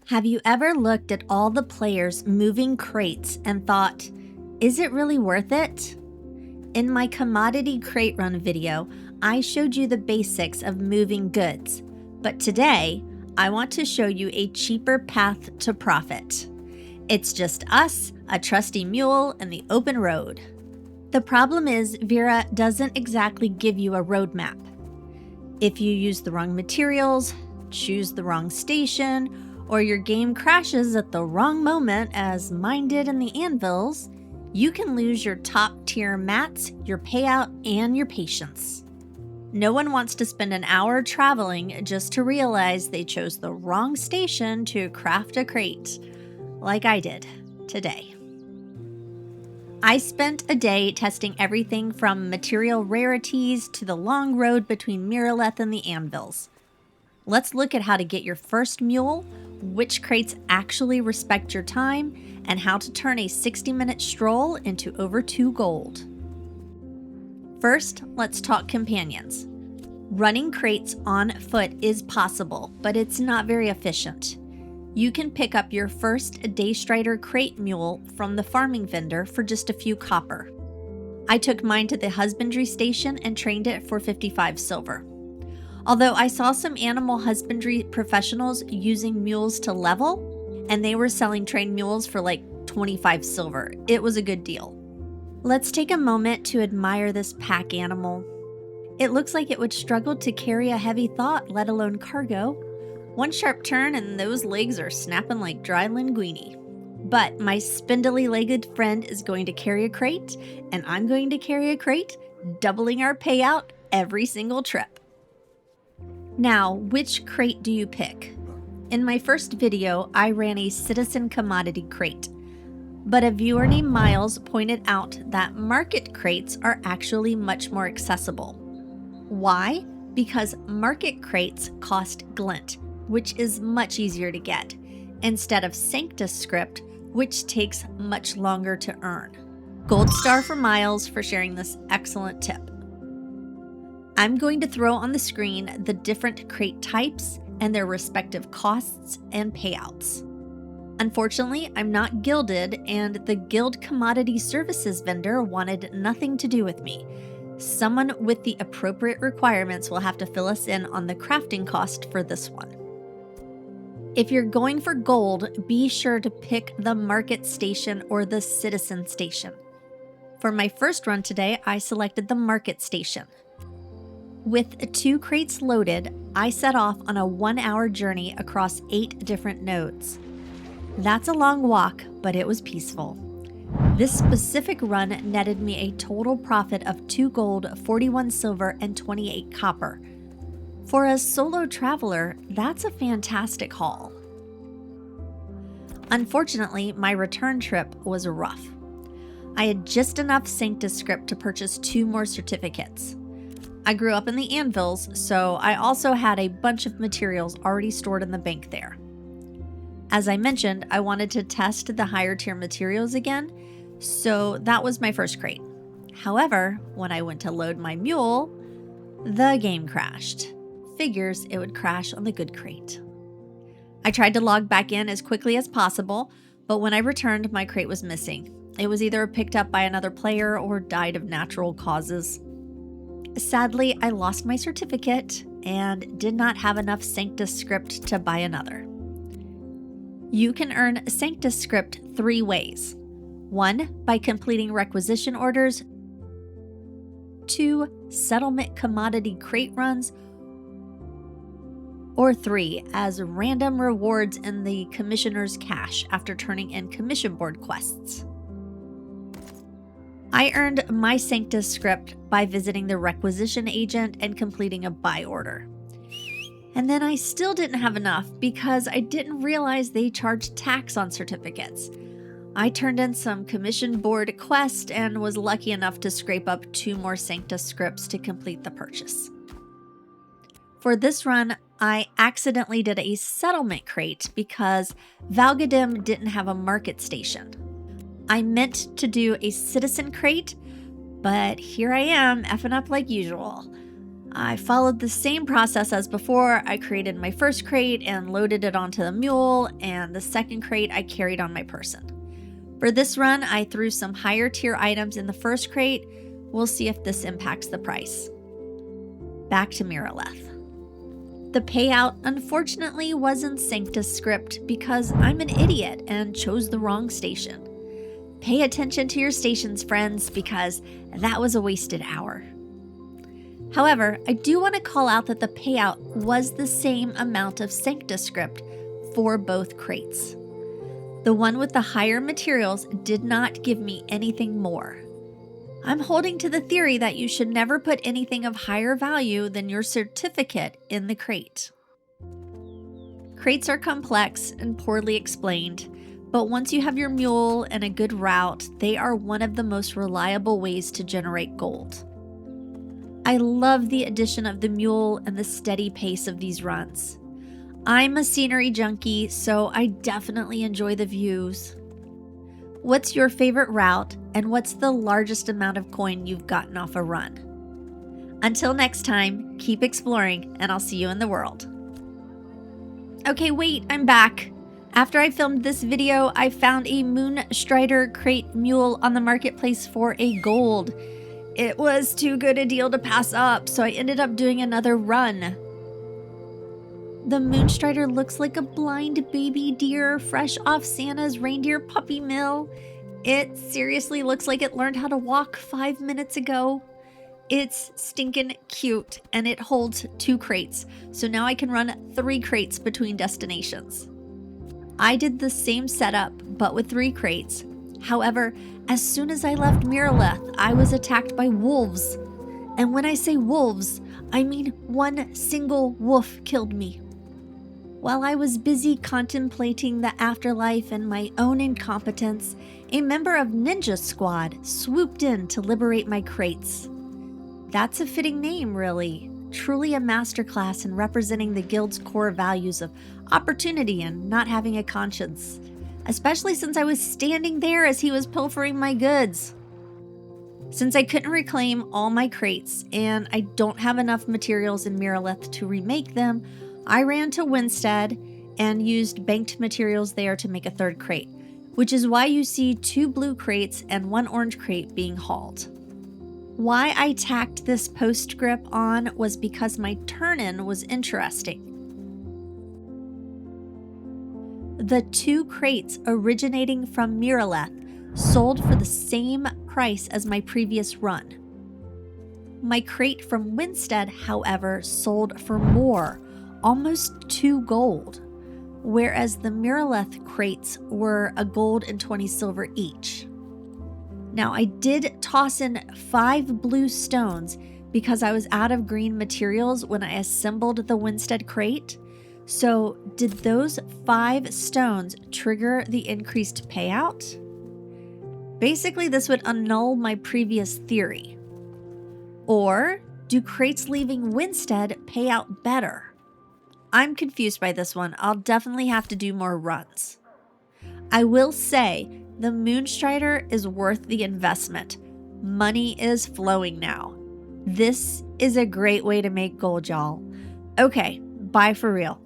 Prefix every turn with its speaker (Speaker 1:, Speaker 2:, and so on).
Speaker 1: Have you ever looked at all the players moving crates and thought, is it really worth it? In my commodity crate run video, I showed you the basics of moving goods, but today I want to show you a cheaper path to profit. It's just us, a trusty mule, and the open road. The problem is Vera doesn't exactly give you a roadmap. If you use the wrong materials, choose the wrong station, or your game crashes at the wrong moment as mine did in the anvils, you can lose your top tier mats, your payout, and your patience. No one wants to spend an hour traveling just to realize they chose the wrong station to craft a crate, like I did today. I spent a day testing everything from material rarities to the long road between Miraleth and the anvils. Let's look at how to get your first mule, which crates actually respect your time, and how to turn a 60-minute stroll into over 2 gold. First, let's talk companions. Running crates on foot is possible, but it's not very efficient. You can pick up your first Daystrider Crate Mule from the farming vendor for just a few copper. I took mine to the husbandry station and trained it for 55 silver. Although I saw some animal husbandry professionals using mules to level, and they were selling trained mules for like 25 silver. It was a good deal. Let's take a moment to admire this pack animal. It looks like it would struggle to carry a heavy thought, let alone cargo. One sharp turn and those legs are snapping like dry linguine. But my spindly-legged friend is going to carry a crate, and I'm going to carry a crate, doubling our payout every single trip. Now, which crate do you pick? In my first video, I ran a citizen commodity crate, but a viewer named Miles pointed out that market crates are actually much more accessible. Why? Because market crates cost glint, which is much easier to get, instead of Sanctus Script, which takes much longer to earn. Gold star for Miles for sharing this excellent tip. I'm going to throw on the screen the different crate types and their respective costs and payouts. Unfortunately, I'm not gilded, and the guild commodity services vendor wanted nothing to do with me. Someone with the appropriate requirements will have to fill us in on the crafting cost for this one. If you're going for gold, be sure to pick the market station or the citizen station. For my first run today, I selected the market station. With 2 crates loaded, I set off on a 1-hour journey across 8 different nodes. That's a long walk, but it was peaceful. This specific run netted me a total profit of 2 gold, 41 silver, and 28 copper. For a solo traveler, that's a fantastic haul. Unfortunately, my return trip was rough. I had just enough Sanctus Script to purchase 2 more certificates. I grew up in the anvils, so I also had a bunch of materials already stored in the bank there. As I mentioned, I wanted to test the higher tier materials again, so that was my first crate. However, when I went to load my mule, the game crashed. Figures it would crash on the good crate. I tried to log back in as quickly as possible, but when I returned, my crate was missing. It was either picked up by another player or died of natural causes. Sadly, I lost my certificate and did not have enough Sanctus Script to buy another. You can earn Sanctus Script 3 ways. 1. By completing requisition orders. 2. Settlement commodity crate runs. Or 3. As random rewards in the commissioner's cache after turning in commission board quests. I earned my Sanctus Script by visiting the requisition agent and completing a buy order. And then I still didn't have enough because I didn't realize they charged tax on certificates. I turned in some commission board quest and was lucky enough to scrape up 2 more Sanctus Scripts to complete the purchase. For this run, I accidentally did a settlement crate because Vhalgadim didn't have a market station. I meant to do a citizen crate, but here I am effing up like usual. I followed the same process as before. I created my first crate and loaded it onto the mule, and the second crate I carried on my person. For this run, I threw some higher tier items in the first crate. We'll see if this impacts the price. Back to Miraleth. The payout, unfortunately, was in Sanctus Script because I'm an idiot and chose the wrong station. Pay attention to your stations, friends, because that was a wasted hour. However, I do want to call out that the payout was the same amount of Sanctus Script for both crates. The one with the higher materials did not give me anything more. I'm holding to the theory that you should never put anything of higher value than your certificate in the crate. Crates are complex and poorly explained, but once you have your mule and a good route, they are one of the most reliable ways to generate gold. I love the addition of the mule and the steady pace of these runs. I'm a scenery junkie, so I definitely enjoy the views. What's your favorite route, and what's the largest amount of coin you've gotten off a run? Until next time, keep exploring, and I'll see you in the world. Okay, wait, I'm back. After I filmed this video, I found a Moonstrider Crate Mule on the marketplace for a gold. It was too good a deal to pass up, so I ended up doing another run. The Moonstrider looks like a blind baby deer fresh off Santa's reindeer puppy mill. It seriously looks like it learned how to walk 5 minutes ago. It's stinking cute, and it holds 2 crates, so now I can run 3 crates between destinations. I did the same setup, but with 3 crates. However, as soon as I left Miraleth, I was attacked by wolves. And when I say wolves, I mean one single wolf killed me. While I was busy contemplating the afterlife and my own incompetence, a member of Ninja Squad swooped in to liberate my crates. That's a fitting name, really. Truly a masterclass in representing the guild's core values of opportunity and not having a conscience. Especially since I was standing there as he was pilfering my goods. Since I couldn't reclaim all my crates and I don't have enough materials in Miraleth to remake them, I ran to Winstead and used banked materials there to make a 3rd crate, which is why you see 2 blue crates and 1 orange crate being hauled. Why I tacked this postscript on was because my turn-in was interesting. The 2 crates originating from Miraleth sold for the same price as my previous run. My crate from Winstead, however, sold for more, almost 2 gold, whereas the Miraleth crates were a gold and 20 silver each. Now, I did toss in 5 blue stones because I was out of green materials when I assembled the Winstead crate. So, did those 5 stones trigger the increased payout? Basically, this would annul my previous theory. Or, do crates leaving Winstead pay out better? I'm confused by this one. I'll definitely have to do more runs. I will say, the Moonstrider is worth the investment. Money is flowing now. This is a great way to make gold, y'all. Okay, bye for real.